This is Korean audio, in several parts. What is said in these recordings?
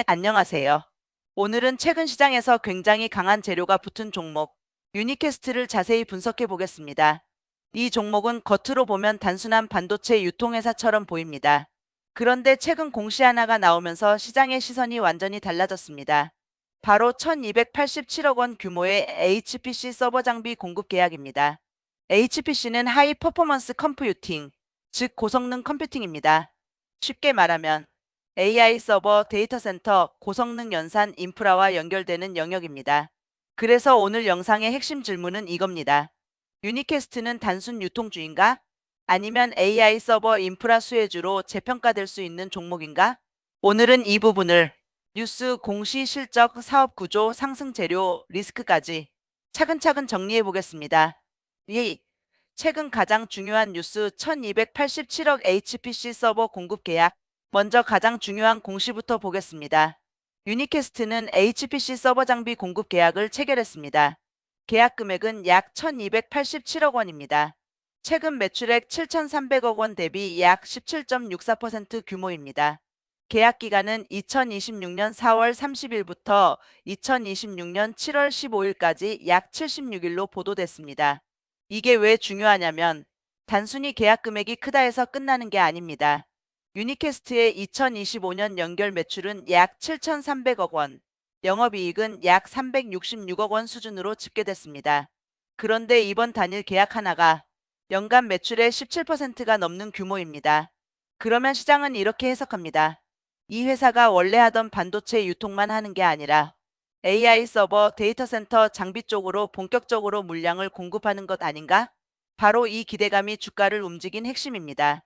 안녕하세요. 오늘은 최근 시장에서 굉장히 강한 재료가 붙은 종목, 유니캐스트를 자세히 분석해 보겠습니다. 이 종목은 겉으로 보면 단순한 반도체 유통회사처럼 보입니다. 그런데 최근 공시 하나가 나오면서 시장의 시선이 완전히 달라졌습니다. 바로 1287억 원 규모의 HPC 서버 장비 공급 계약입니다. HPC는 하이 퍼포먼스 컴퓨팅, 즉 고성능 컴퓨팅입니다. 쉽게 말하면 AI 서버, 데이터 센터, 고성능 연산 인프라와 연결되는 영역입니다. 그래서 오늘 영상의 핵심 질문은 이겁니다. 유니캐스트는 단순 유통주인가? 아니면 AI 서버 인프라 수혜주로 재평가될 수 있는 종목인가? 오늘은 이 부분을 뉴스, 공시, 실적, 사업 구조, 상승 재료, 리스크까지 차근차근 정리해 보겠습니다. 최근 가장 중요한 뉴스 1287억 HPC 서버 공급 계약. 먼저 가장 중요한 공시부터 보겠습니다. 유니캐스트는 HPC 서버 장비 공급 계약을 체결했습니다. 계약 금액은 약 1287억 원입니다. 최근 매출액 7,300억 원 대비 약 17.64% 규모입니다. 계약 기간은 2026년 4월 30일부터 2026년 7월 15일까지 약 76일로 보도됐습니다. 이게 왜 중요하냐면 단순히 계약 금액이 크다 해서 끝나는 게 아닙니다. 유니캐스트의 2025년 연결 매출은 약 7,300억 원, 영업이익은 약 366억 원 수준으로 집계됐습니다. 그런데 이번 단일 계약 하나가 연간 매출의 17%가 넘는 규모입니다. 그러면 시장은 이렇게 해석합니다. 이 회사가 원래 하던 반도체 유통만 하는 게 아니라 AI 서버, 데이터 센터 장비 쪽으로 본격적으로 물량을 공급하는 것 아닌가? 바로 이 기대감이 주가를 움직인 핵심입니다.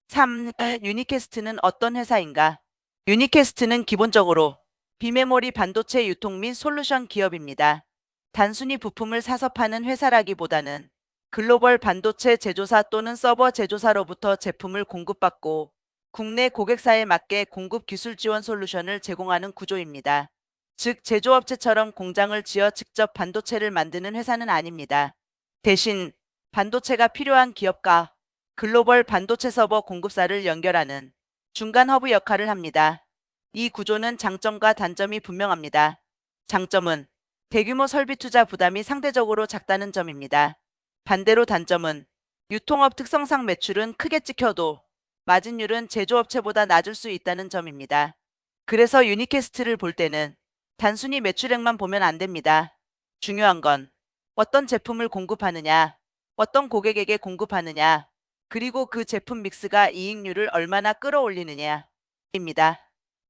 3. 유니캐스트는 어떤 회사인가? 유니캐스트는 기본적으로 비메모리 반도체 유통 및 솔루션 기업입니다. 단순히 부품을 사서 파는 회사라기보다는 글로벌 반도체 제조사 또는 서버 제조사로부터 제품을 공급받고 국내 고객사에 맞게 공급 기술 지원 솔루션을 제공하는 구조입니다. 즉, 제조업체처럼 공장을 지어 직접 반도체를 만드는 회사는 아닙니다. 대신 반도체가 필요한 기업과 글로벌 반도체 서버 공급사를 연결하는 중간 허브 역할을 합니다. 이 구조는 장점과 단점이 분명합니다. 장점은 대규모 설비 투자 부담이 상대적으로 작다는 점입니다. 반대로 단점은 유통업 특성상 매출은 크게 찍혀도 마진율은 제조업체보다 낮을 수 있다는 점입니다. 그래서 유니캐스트를 볼 때는 단순히 매출액만 보면 안 됩니다. 중요한 건 어떤 제품을 공급하느냐, 어떤 고객에게 공급하느냐, 그리고 그 제품 믹스가 이익률을 얼마나 끌어올리느냐입니다.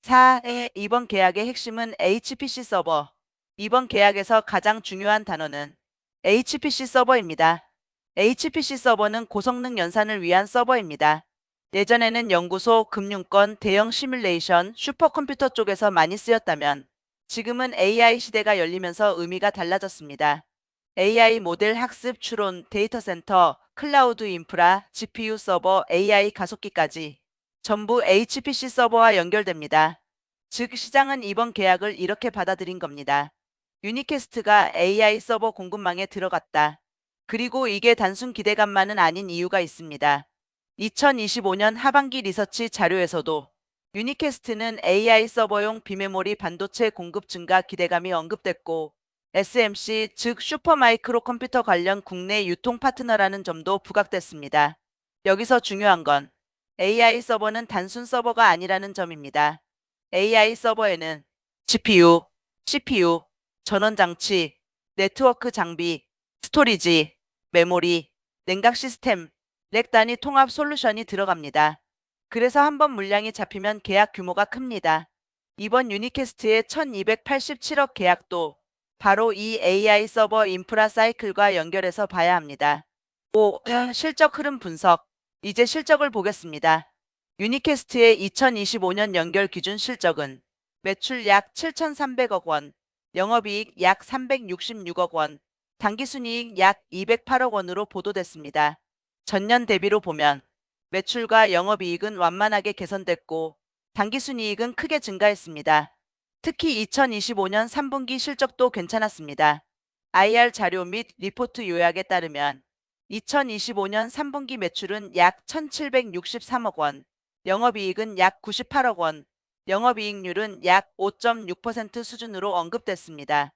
4. 이번 계약의 핵심은 HPC 서버. 이번 계약에서 가장 중요한 단어는 HPC 서버입니다. HPC 서버는 고성능 연산을 위한 서버입니다. 예전에는 연구소, 금융권, 대형 시뮬레이션, 슈퍼컴퓨터 쪽에서 많이 쓰였다면 지금은 AI 시대가 열리면서 의미가 달라졌습니다. AI 모델 학습, 추론, 데이터 센터, 클라우드 인프라, GPU 서버, AI 가속기까지 전부 HPC 서버와 연결됩니다. 즉, 시장은 이번 계약을 이렇게 받아들인 겁니다. 유니캐스트가 AI 서버 공급망에 들어갔다. 그리고 이게 단순 기대감만은 아닌 이유가 있습니다. 2025년 하반기 리서치 자료에서도 유니캐스트는 AI 서버용 비메모리 반도체 공급 증가 기대감이 언급됐고 SMC 즉 슈퍼마이크로 컴퓨터 관련 국내 유통 파트너라는 점도 부각됐습니다. 여기서 중요한 건 AI 서버는 단순 서버가 아니라는 점입니다. AI 서버에는 GPU, CPU, 전원장치, 네트워크 장비, 스토리지, 메모리, 냉각 시스템, 렉 단위 통합 솔루션이 들어갑니다. 그래서 한번 물량이 잡히면 계약 규모가 큽니다. 이번 유니캐스트의 1287억 계약도 바로 이 AI 서버 인프라 사이클과 연결해서 봐야 합니다. 5. 실적 흐름 분석. 이제 실적을 보겠습니다. 유니캐스트의 2025년 연결 기준 실적은 매출 약 7,300억 원, 영업이익 약 366억 원, 당기순이익 약 208억 원으로 보도됐습니다. 전년 대비로 보면 매출과 영업이익은 완만하게 개선됐고 당기순이익은 크게 증가했습니다. 특히 2025년 3분기 실적도 괜찮았습니다. IR 자료 및 리포트 요약에 따르면 2025년 3분기 매출은 약 1,763억 원, 영업이익은 약 98억 원, 영업이익률은 약 5.6% 수준으로 언급됐습니다.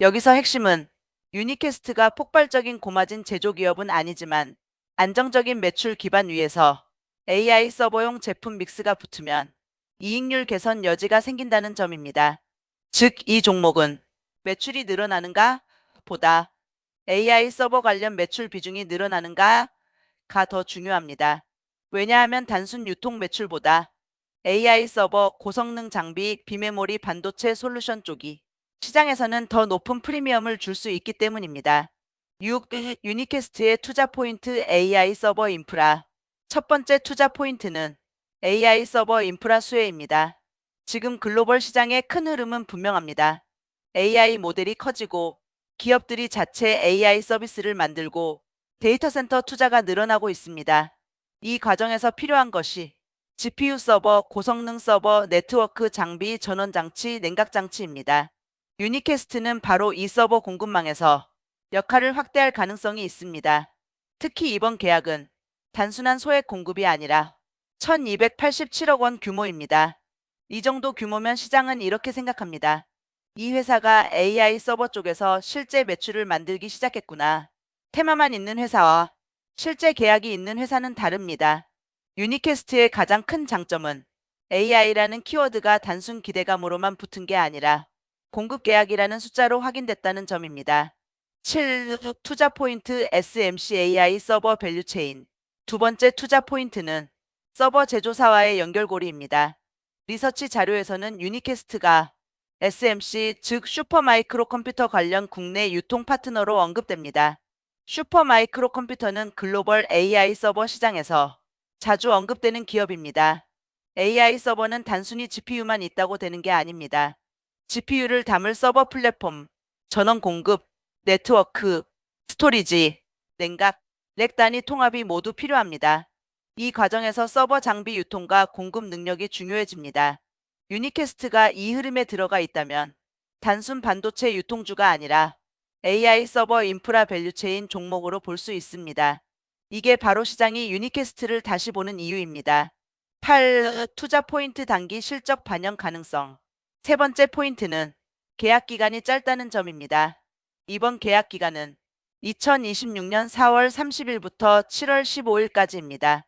여기서 핵심은 유니캐스트가 폭발적인 고마진 제조기업은 아니지만 안정적인 매출 기반 위에서 AI 서버용 제품 믹스가 붙으면 이익률 개선 여지가 생긴다는 점입니다. 즉, 이 종목은 매출이 늘어나는가 보다 AI 서버 관련 매출 비중이 늘어나는가가 더 중요합니다. 왜냐하면 단순 유통 매출보다 AI 서버, 고성능 장비, 비메모리 반도체 솔루션 쪽이 시장에서는 더 높은 프리미엄을 줄 수 있기 때문입니다. 6. 유니캐스트의 투자 포인트 AI 서버 인프라. 첫 번째 투자 포인트는 AI 서버 인프라 수혜입니다. 지금 글로벌 시장의 큰 흐름은 분명합니다. AI 모델이 커지고 기업들이 자체 AI 서비스를 만들고 데이터 센터 투자가 늘어나고 있습니다. 이 과정에서 필요한 것이 GPU 서버, 고성능 서버, 네트워크 장비, 전원 장치, 냉각 장치입니다. 유니캐스트는 바로 이 서버 공급망에서 역할을 확대할 가능성이 있습니다. 특히 이번 계약은 단순한 소액 공급이 아니라 1287억 원 규모입니다. 이 정도 규모면 시장은 이렇게 생각합니다. 이 회사가 AI 서버 쪽에서 실제 매출을 만들기 시작했구나. 테마만 있는 회사와 실제 계약이 있는 회사는 다릅니다. 유니캐스트의 가장 큰 장점은 AI라는 키워드가 단순 기대감으로만 붙은 게 아니라 공급 계약이라는 숫자로 확인됐다는 점입니다. 7. 투자 포인트 SMC AI 서버 밸류체인. 두 번째 투자 포인트는 서버 제조사와의 연결고리입니다. 리서치 자료에서는 유니캐스트가 SMC, 즉 슈퍼마이크로 컴퓨터 관련 국내 유통 파트너로 언급됩니다. 슈퍼마이크로 컴퓨터는 글로벌 AI 서버 시장에서 자주 언급되는 기업입니다. AI 서버는 단순히 GPU만 있다고 되는 게 아닙니다. GPU를 담을 서버 플랫폼, 전원 공급, 네트워크, 스토리지, 냉각, 렉 단위 통합이 모두 필요합니다. 이 과정에서 서버 장비 유통과 공급 능력이 중요해집니다. 유니캐스트가 이 흐름에 들어가 있다면 단순 반도체 유통주가 아니라 AI 서버 인프라 밸류체인 종목으로 볼 수 있습니다. 이게 바로 시장이 유니캐스트를 다시 보는 이유입니다. 8. 투자 포인트 단기 실적 반영 가능성. 세 번째 포인트는 계약 기간이 짧다는 점입니다. 이번 계약 기간은 2026년 4월 30일부터 7월 15일까지입니다.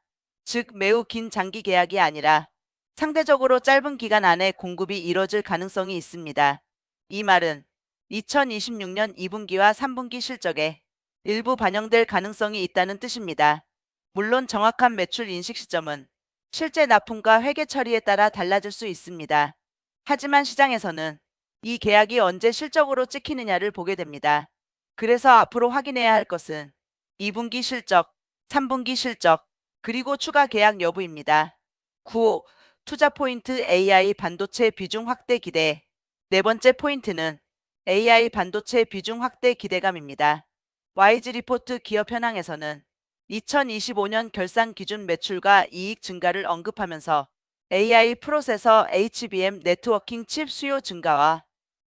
즉 매우 긴 장기 계약이 아니라 상대적으로 짧은 기간 안에 공급이 이뤄질 가능성이 있습니다. 이 말은 2026년 2분기와 3분기 실적에 일부 반영될 가능성이 있다는 뜻입니다. 물론 정확한 매출 인식 시점은 실제 납품과 회계 처리에 따라 달라질 수 있습니다. 하지만 시장에서는 이 계약이 언제 실적으로 찍히느냐를 보게 됩니다. 그래서 앞으로 확인해야 할 것은 2분기 실적, 3분기 실적, 그리고 추가 계약 여부입니다. 9. 투자 포인트 AI 반도체 비중 확대 기대. 네 번째 포인트는 AI 반도체 비중 확대 기대감입니다. YG 리포트 기업 현황에서는 2025년 결산 기준 매출과 이익 증가를 언급하면서 AI 프로세서 HBM 네트워킹 칩 수요 증가와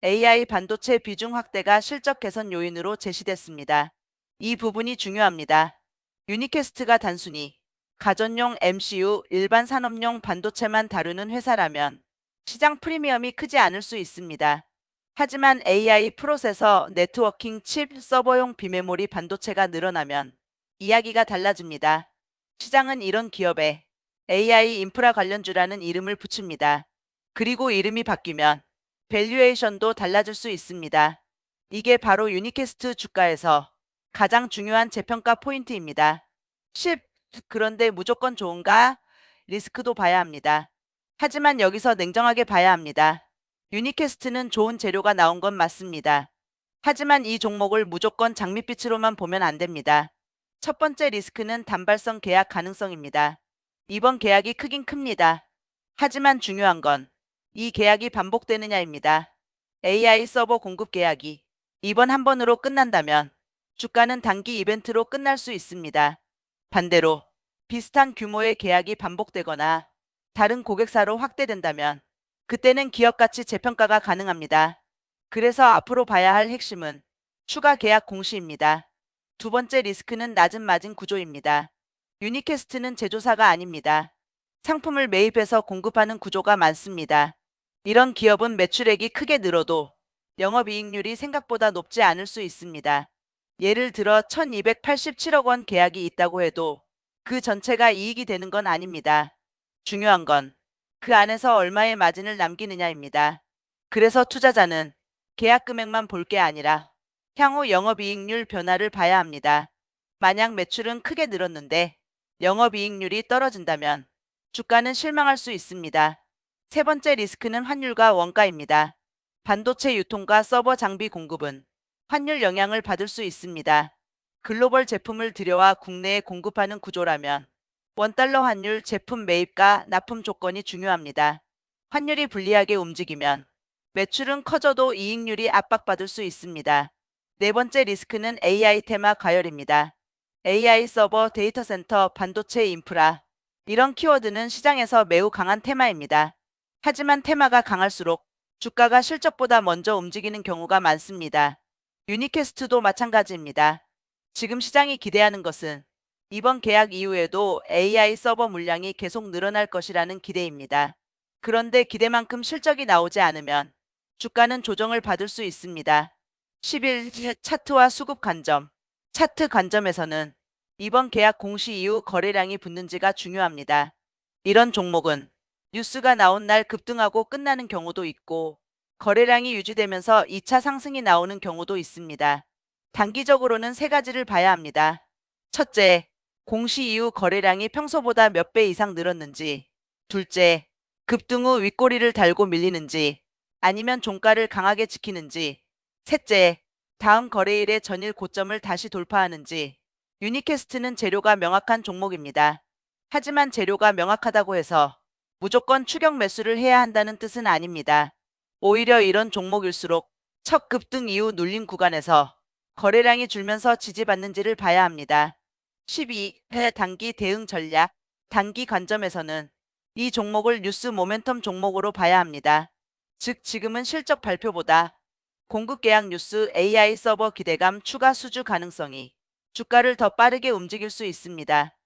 AI 반도체 비중 확대가 실적 개선 요인으로 제시됐습니다. 이 부분이 중요합니다. 유니캐스트가 단순히 가전용 MCU, 일반 산업용 반도체만 다루는 회사라면 시장 프리미엄이 크지 않을 수 있습니다. 하지만 AI 프로세서, 네트워킹 칩, 서버용 비메모리 반도체가 늘어나면 이야기가 달라집니다. 시장은 이런 기업에 AI 인프라 관련주라는 이름을 붙입니다. 그리고 이름이 바뀌면 밸류에이션도 달라질 수 있습니다. 이게 바로 유니캐스트 주가에서 가장 중요한 재평가 포인트입니다. 10. 그런데 무조건 좋은가? 리스크도 봐야 합니다. 하지만 여기서 냉정하게 봐야 합니다. 유니캐스트는 좋은 재료가 나온 건 맞습니다. 하지만 이 종목을 무조건 장밋빛으로만 보면 안 됩니다. 첫 번째 리스크는 단발성 계약 가능성입니다. 이번 계약이 크긴 큽니다. 하지만 중요한 건 이 계약이 반복되느냐입니다. AI 서버 공급 계약이 이번 한 번으로 끝난다면 주가는 단기 이벤트로 끝날 수 있습니다. 반대로 비슷한 규모의 계약이 반복되거나 다른 고객사로 확대된다면 그때는 기업 가치 재평가가 가능합니다. 그래서 앞으로 봐야 할 핵심은 추가 계약 공시입니다. 두 번째 리스크는 낮은 마진 구조입니다. 유니캐스트는 제조사가 아닙니다. 상품을 매입해서 공급하는 구조가 많습니다. 이런 기업은 매출액이 크게 늘어도 영업이익률이 생각보다 높지 않을 수 있습니다. 예를 들어 1287억 원 계약이 있다고 해도 그 전체가 이익이 되는 건 아닙니다. 중요한 건 그 안에서 얼마의 마진을 남기느냐입니다. 그래서 투자자는 계약 금액만 볼 게 아니라 향후 영업이익률 변화를 봐야 합니다. 만약 매출은 크게 늘었는데 영업이익률이 떨어진다면 주가는 실망할 수 있습니다. 세 번째 리스크는 환율과 원가입니다. 반도체 유통과 서버 장비 공급은 환율 영향을 받을 수 있습니다. 글로벌 제품을 들여와 국내에 공급하는 구조라면 원달러 환율 제품 매입과 납품 조건이 중요합니다. 환율이 불리하게 움직이면 매출은 커져도 이익률이 압박받을 수 있습니다. 네 번째 리스크는 AI 테마 과열입니다. AI 서버, 데이터 센터, 반도체 인프라. 이런 키워드는 시장에서 매우 강한 테마입니다. 하지만 테마가 강할수록 주가가 실적보다 먼저 움직이는 경우가 많습니다. 유니캐스트도 마찬가지입니다. 지금 시장이 기대하는 것은 이번 계약 이후에도 AI 서버 물량이 계속 늘어날 것이라는 기대입니다. 그런데 기대만큼 실적이 나오지 않으면 주가는 조정을 받을 수 있습니다. 10일 차트와 수급 관점. 차트 관점에서는 이번 계약 공시 이후 거래량이 붙는지가 중요합니다. 이런 종목은 뉴스가 나온 날 급등하고 끝나는 경우도 있고 거래량이 유지되면서 2차 상승이 나오는 경우도 있습니다. 단기적으로는 세 가지를 봐야 합니다. 첫째, 공시 이후 거래량이 평소보다 몇 배 이상 늘었는지. 둘째, 급등 후 윗꼬리를 달고 밀리는지 아니면 종가를 강하게 지키는지. 셋째, 다음 거래일에 전일 고점을 다시 돌파하는지. 유니캐스트는 재료가 명확한 종목입니다. 하지만 재료가 명확하다고 해서 무조건 추격 매수를 해야 한다는 뜻은 아닙니다. 오히려 이런 종목일수록 첫 급등 이후 눌림 구간에서 거래량이 줄면서 지지받는지를 봐야 합니다. 12회 단기 대응 전략. 단기 관점에서는 이 종목을 뉴스 모멘텀 종목으로 봐야 합니다. 즉 지금은 실적 발표보다 공급 계약 뉴스, AI 서버 기대감, 추가 수주 가능성이 주가를 더 빠르게 움직일 수 있습니다.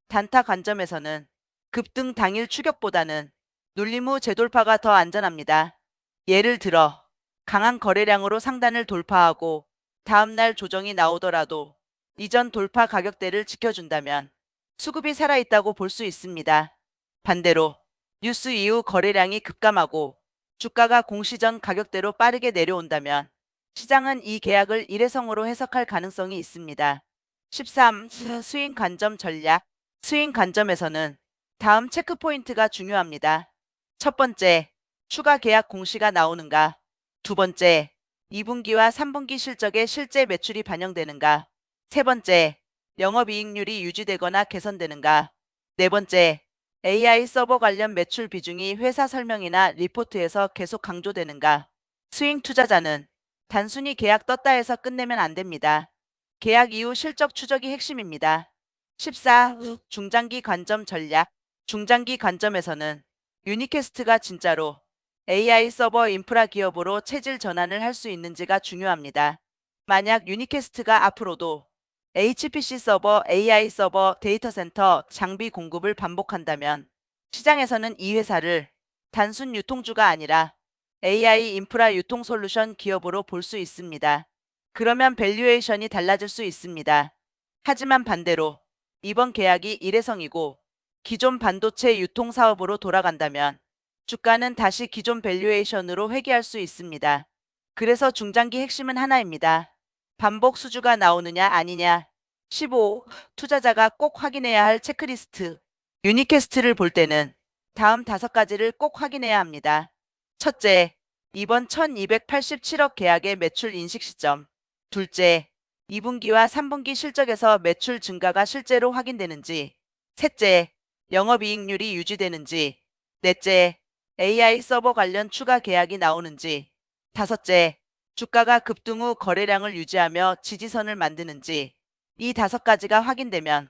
단타 관점에서는 급등 당일 추격보다는 눌림 후 재돌파가 더 안전합니다. 예를 들어 강한 거래량으로 상단을 돌파하고 다음날 조정이 나오더라도 이전 돌파 가격대를 지켜준다면 수급이 살아있다고 볼 수 있습니다. 반대로 뉴스 이후 거래량이 급감하고 주가가 공시 전 가격대로 빠르게 내려온다면 시장은 이 계약을 일회성으로 해석할 가능성이 있습니다. 13. 스윙 관점 전략. 스윙 관점에서는 다음 체크 포인트가 중요합니다. 첫 번째, 추가 계약 공시가 나오는가. 두 번째, 2분기와 3분기 실적에 실제 매출이 반영되는가. 세 번째, 영업이익률이 유지되거나 개선되는가. 네 번째, AI 서버 관련 매출 비중이 회사 설명이나 리포트에서 계속 강조되는가. 스윙 투자자는 단순히 계약 떴다 해서 끝내면 안 됩니다. 계약 이후 실적 추적이 핵심입니다. 14. 중장기 관점 전략. 중장기 관점에서는 유니캐스트가 진짜로 AI 서버 인프라 기업으로 체질 전환을 할 수 있는지가 중요합니다. 만약 유니캐스트가 앞으로도 HPC 서버, AI 서버, 데이터 센터, 장비 공급을 반복한다면 시장에서는 이 회사를 단순 유통주가 아니라 AI 인프라 유통 솔루션 기업으로 볼 수 있습니다. 그러면 밸류에이션이 달라질 수 있습니다. 하지만 반대로 이번 계약이 일회성이고 기존 반도체 유통 사업으로 돌아간다면 주가는 다시 기존 밸류에이션으로 회귀할 수 있습니다. 그래서 중장기 핵심은 하나입니다. 반복 수주가 나오느냐 아니냐. 15. 투자자가 꼭 확인해야 할 체크리스트. 유니캐스트를 볼 때는 다음 5가지를 꼭 확인해야 합니다. 첫째, 이번 1287억 계약의 매출 인식 시점. 둘째, 2분기와 3분기 실적에서 매출 증가가 실제로 확인되는지. 셋째, 영업이익률이 유지되는지. 넷째, AI 서버 관련 추가 계약이 나오는지. 다섯째, 주가가 급등 후 거래량을 유지하며 지지선을 만드는지. 이 5가지가 확인되면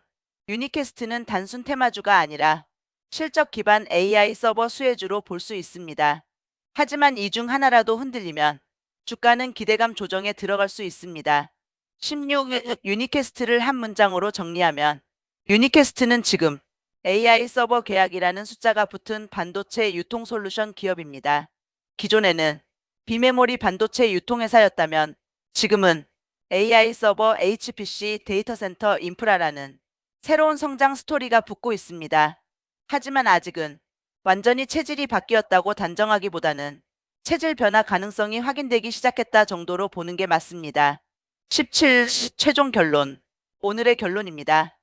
유니캐스트는 단순 테마주가 아니라 실적 기반 AI 서버 수혜주로 볼 수 있습니다. 하지만 이 중 하나라도 흔들리면 주가는 기대감 조정에 들어갈 수 있습니다. 16. 유니캐스트를 한 문장으로 정리하면 유니캐스트는 지금 AI 서버 계약이라는 숫자가 붙은 반도체 유통 솔루션 기업입니다. 기존에는 비메모리 반도체 유통회사였다면 지금은 AI 서버 HPC 데이터 센터 인프라라는 새로운 성장 스토리가 붙고 있습니다. 하지만 아직은 완전히 체질이 바뀌었다고 단정하기보다는 체질 변화 가능성이 확인되기 시작했다 정도로 보는 게 맞습니다. 17. 최종 결론. 오늘의 결론입니다.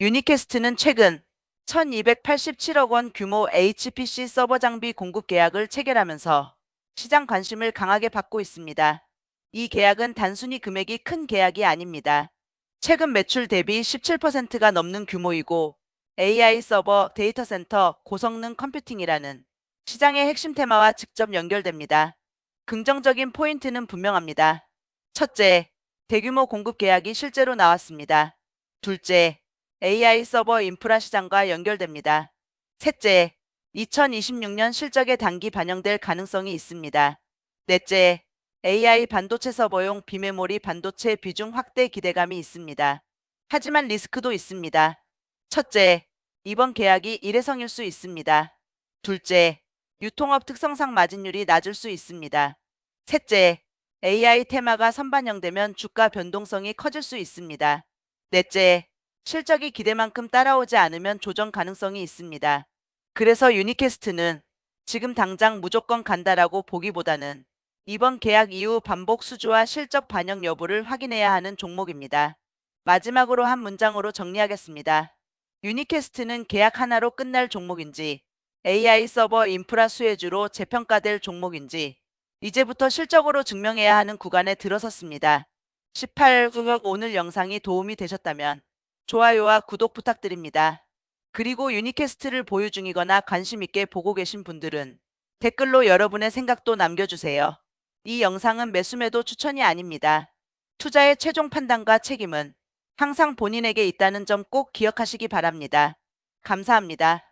유니캐스트는 최근 1287억 원 규모 HPC 서버 장비 공급 계약을 체결하면서 시장 관심을 강하게 받고 있습니다. 이 계약은 단순히 금액이 큰 계약이 아닙니다. 최근 매출 대비 17%가 넘는 규모이고 AI 서버, 데이터 센터, 고성능 컴퓨팅이라는 시장의 핵심 테마와 직접 연결됩니다. 긍정적인 포인트는 분명합니다. 첫째, 대규모 공급 계약이 실제로 나왔습니다. 둘째, AI 서버 인프라 시장과 연결됩니다. 셋째, 2026년 실적에 단기 반영될 가능성이 있습니다. 넷째, AI 반도체 서버용 비메모리 반도체 비중 확대 기대감이 있습니다. 하지만 리스크도 있습니다. 첫째, 이번 계약이 일회성일 수 있습니다. 둘째, 유통업 특성상 마진율이 낮을 수 있습니다. 셋째, AI 테마가 선반영되면 주가 변동성이 커질 수 있습니다. 넷째, 실적이 기대만큼 따라오지 않으면 조정 가능성이 있습니다. 그래서 유니캐스트는 지금 당장 무조건 간다라고 보기보다는 이번 계약 이후 반복 수주와 실적 반영 여부를 확인해야 하는 종목입니다. 마지막으로 한 문장으로 정리하겠습니다. 유니캐스트는 계약 하나로 끝날 종목인지 AI 서버 인프라 수혜주로 재평가될 종목인지 이제부터 실적으로 증명해야 하는 구간에 들어섰습니다. 18구역 오늘 영상이 도움이 되셨다면 좋아요와 구독 부탁드립니다. 그리고 유니캐스트를 보유 중이거나 관심 있게 보고 계신 분들은 댓글로 여러분의 생각도 남겨주세요. 이 영상은 매수매도 추천이 아닙니다. 투자의 최종 판단과 책임은 항상 본인에게 있다는 점 꼭 기억하시기 바랍니다. 감사합니다.